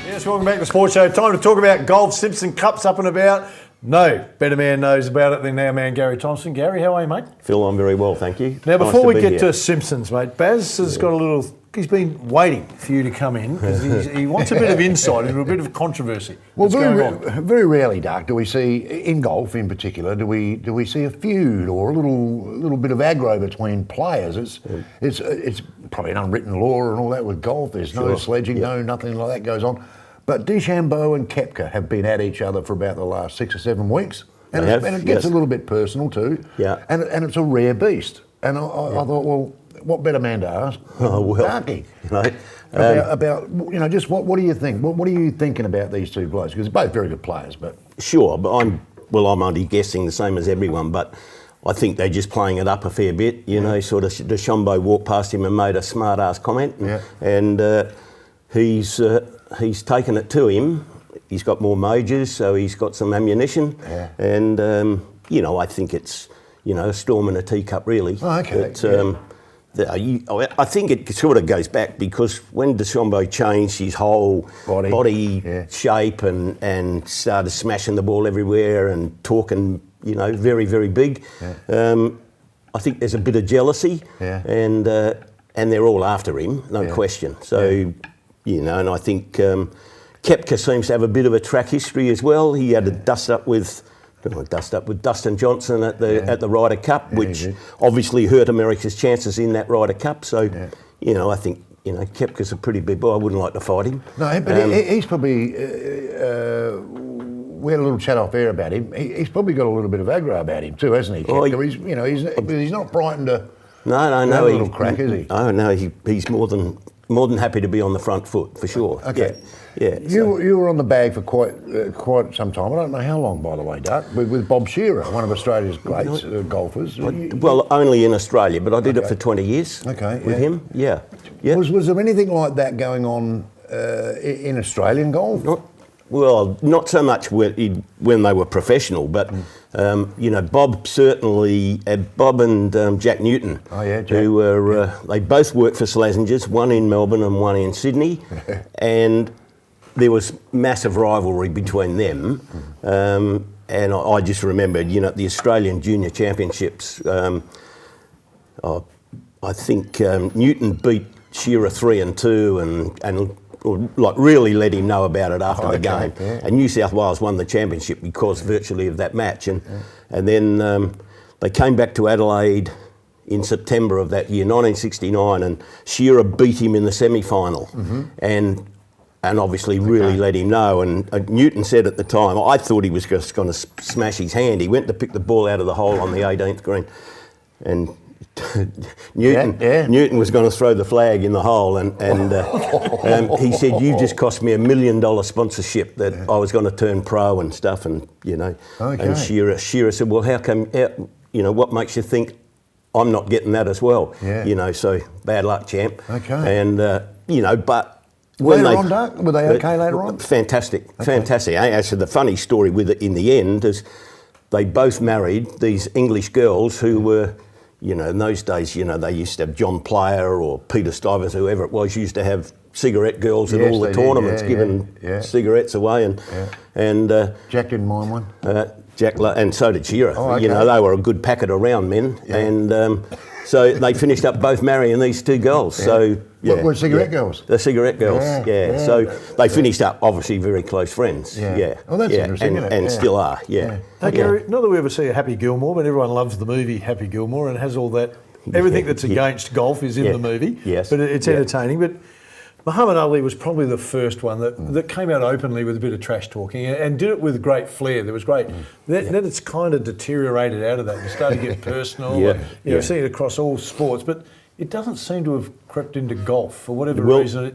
Yes, welcome back to the Sports Show. Time to talk about golf. Simpson Cup's up and about. No better man knows about it than our man Gary Thompson. Gary, how are you, mate? Phil, I'm very well, thank you. Now, Nice before to we be get here. to Simpsons, mate, Baz has got a little... He's been waiting for you to come in because he wants a bit of insight into a bit of controversy. Well, going very rarely, Dark, do we see, in golf in particular, do we see a feud or a little bit of aggro between players? It's probably an unwritten law and all that with golf. There's no sledging, nothing like that goes on. But DeChambeau and Koepka have been at each other for about the last 6 or 7 weeks. And it gets a little bit personal too. Yeah. And it's a rare beast. And I thought, well, what better man to ask? Darkie. Just what do you think? What are you thinking about these two blokes? Because they're both very good players, but... Sure, but I'm only guessing the same as everyone, but I think they're just playing it up a fair bit. You know, sort of DeChambeau walked past him and made a smart-ass comment. And he's taken it to him. He's got more majors, so he's got some ammunition. Yeah. And, I think it's, a storm in a teacup, really. Oh, okay. But, I think it sort of goes back because when DeChambeau changed his whole body shape and started smashing the ball everywhere and talking, very, very big, I think there's a bit of jealousy and they're all after him, no question. So, and I think Koepka seems to have a bit of a track history as well. He had a dust up with Dustin Johnson at the Ryder Cup, which obviously hurt America's chances in that Ryder Cup. So, I think Koepka's a pretty big boy. I wouldn't like to fight him. No, but he's probably. We had a little chat off air about him. He's probably got a little bit of aggro about him too, hasn't he? Koepka? He's not frightened to. No. Have a little crack, is he? Oh no, he's more than happy to be on the front foot for sure. Okay. Yeah. You were on the bag for quite some time. I don't know how long, by the way, Duck. With Bob Shearer, one of Australia's great golfers. Well, only in Australia, but I did it for 20 years. With him. Yeah. Was there anything like that going on in Australian golf? Not so much when they were professional, but Bob certainly, Bob and Jack Newton, who were they both worked for Slasingers, one in Melbourne and one in Sydney, and there was massive rivalry between them. And I just remembered, the Australian Junior Championships. I think Newton beat Shearer 3-2, and really let him know about it after the game. And New South Wales won the championship because virtually of that match. And then they came back to Adelaide in September of that year, 1969, and Shearer beat him in the semi-final. And obviously really let him know. And Newton said at the time, I thought he was just going to smash his hand. He went to pick the ball out of the hole on the 18th green. And Newton was going to throw the flag in the hole, and he said, "You just cost me $1 million sponsorship that I was going to turn pro and stuff." And and Shearer said, "Well, how come? What makes you think I'm not getting that as well?" So bad luck, champ. And but when were they okay later on? Fantastic. Actually, the funny story with it in the end is they both married these English girls who were. In those days, they used to have John Player or Peter Stivers, whoever it was, used to have cigarette girls at all the tournaments, giving cigarettes away. And Jack didn't mind one. And so did Shearer. They were a good packet of round men. And so they finished up both marrying these two girls. So what were cigarette girls? The cigarette girls. So they finished up obviously very close friends. Oh, that's interesting. And still are. Hey, Gary, not that we ever see a Happy Gilmore, but everyone loves the movie Happy Gilmore and has all that. Everything that's against golf is in the movie. Yes. But it's entertaining. But Muhammad Ali was probably the first one that came out openly with a bit of trash talking and did it with great flair. There was great. Then it's kind of deteriorated out of that. You started to get personal. You've seen it across all sports, but it doesn't seem to have crept into golf for whatever reason.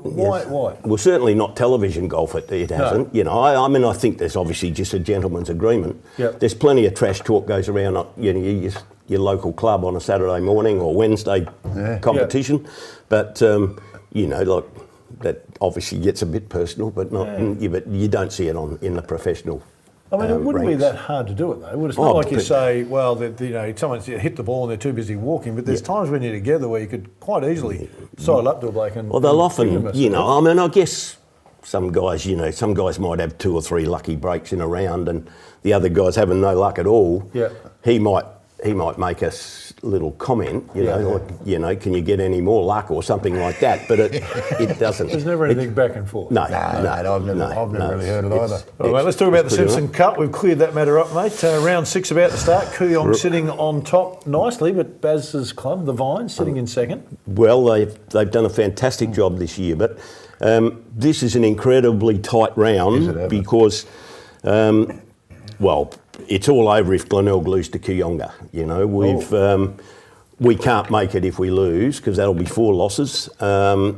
Why? Well, certainly not television golf. It hasn't. No. I think there's obviously just a gentleman's agreement. Yep. There's plenty of trash talk goes around. Your local club on a Saturday morning or Wednesday competition, but that obviously gets a bit personal, but not. But you don't see it in the professional. I mean, it wouldn't be that hard to do it though. It's not like you say, well, someone's hit the ball and they're too busy walking. But there's times when you're together where you could quite easily sidle up to a bloke and. Well, they'll often, I guess some guys, some guys might have 2 or 3 lucky breaks in a round, and the other guy's having no luck at all. Yeah. He might make a little comment, like, can you get any more luck or something like that? But it doesn't. There's never anything back and forth. No, I've never really heard it either. All right, let's talk about the Simpson Cup. We've cleared that matter up, mate. Round 6 about to start. Kooyong sitting on top nicely, but Baz's club, the Vines, sitting in second. Well, they've done a fantastic job this year, but this is an incredibly tight round because, it's all over if Glenelg lose to Kooyonga. We can't make it if we lose because that'll be 4 losses. The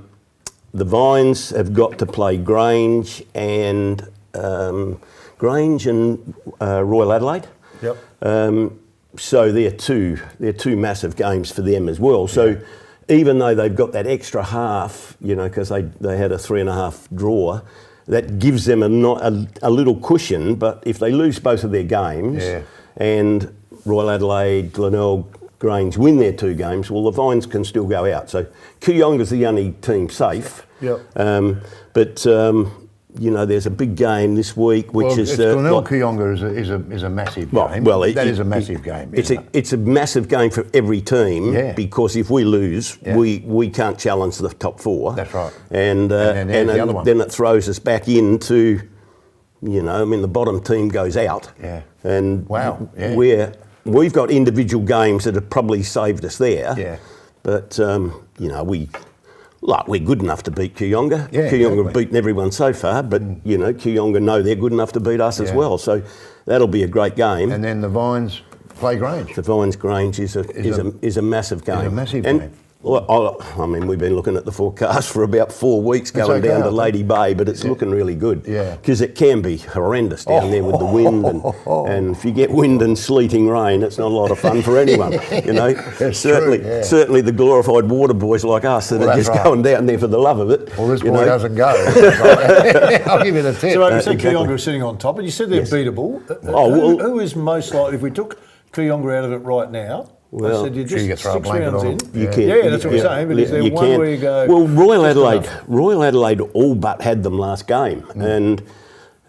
Vines have got to play Grange and Royal Adelaide. Yep. So they're two massive games for them as well. So even though they've got that extra half, because they had a 3.5 draw, that gives them a little cushion. But if they lose both of their games and Royal Adelaide, Glenelg, Grange win their 2 games, well, the Vines can still go out. So Kooyonga's the only team safe. Yep. There's a big game this week, which is Glenelg-Kooyonga is a massive game. That is a massive game. It's a massive game for every team because if we lose, we can't challenge the top 4. That's right. And then it throws us back into, the bottom team goes out. Yeah. And we've got individual games that have probably saved us there. Yeah. But we're good enough to beat Kooyonga. Yeah, Kooyonga have beaten everyone so far, but Kooyonga know they're good enough to beat us as well. So that'll be a great game. And then the Vines play Grange. The Vines Grange is a massive game. It's a massive game. We've been looking at the forecast for about 4 weeks going down to Lady Bay, but it's looking really good. Yeah. Because it can be horrendous down there with the wind, and if you get wind and sleeting rain, it's not a lot of fun for anyone. Certainly the glorified water boys like us that are just going down there for the love of it. Well, this boy doesn't go. I'll give you the tip. So you said Kooyonga are sitting on top, but you said they're beatable. Who is most likely, if we took Kooyonga out of it right now? Well, I said, you're just you throw 6 rounds in. You can. Yeah, that's what we're saying. But is there one where you go? Well, Royal Adelaide all but had them last game, and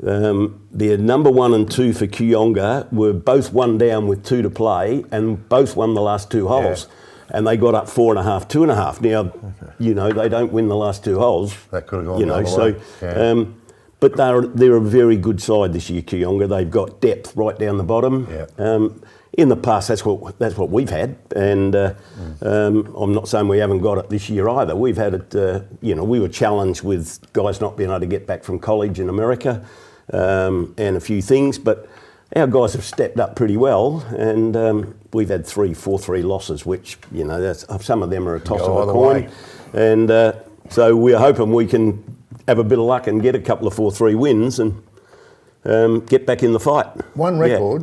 their number 1 and 2 for Kooyonga were both 1 down with 2 to play, and both won the last 2 holes. And they got up 4.5, 2.5. Now, they don't win the last 2 holes. That could have gone the other way. But they're a very good side this year, Kooyonga. They've got depth right down the bottom. Yeah. In the past, that's what we've had, and I'm not saying we haven't got it this year either. We've had it. We were challenged with guys not being able to get back from college in America, and a few things, but our guys have stepped up pretty well, and we've had 4-3 losses, which some of them are a toss of a coin, and so we're hoping we can have a bit of luck and get a couple of 4-3 wins and get back in the fight. One record,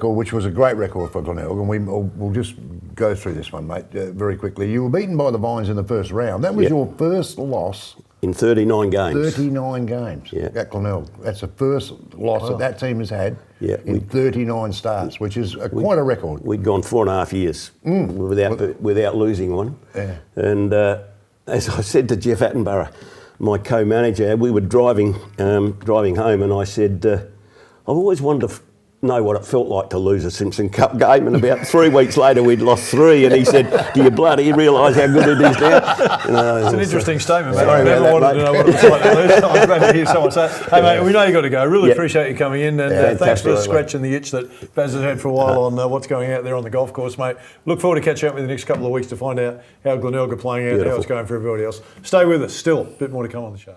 which was a great record for Glenelg, and we'll just go through this one, mate, very quickly. You were beaten by the Vines in the first round. That was your first loss in 39 games. 39 games at Glenelg. That's the first loss that team has had in 39 starts, which is quite a record. We'd gone 4.5 years without losing one. Yeah. And as I said to Jeff Attenborough, my co-manager, we were driving home, and I said, I've always wanted to know what it felt like to lose a Simpson Cup game, and about 3 weeks later we'd lost 3, and he said, do you bloody realise how good it is now? It's an interesting statement, mate. I never wanted to know what it was like to lose. I'm glad to hear someone say it. Hey, mate, we know you've got to go. Really appreciate you coming in, and thanks for scratching the itch that Baz has had for a while on what's going out there on the golf course, mate. Look forward to catching up with you the next couple of weeks to find out how Glenelg are playing out, how it's going for everybody else. Stay with us. Still, a bit more to come on the show.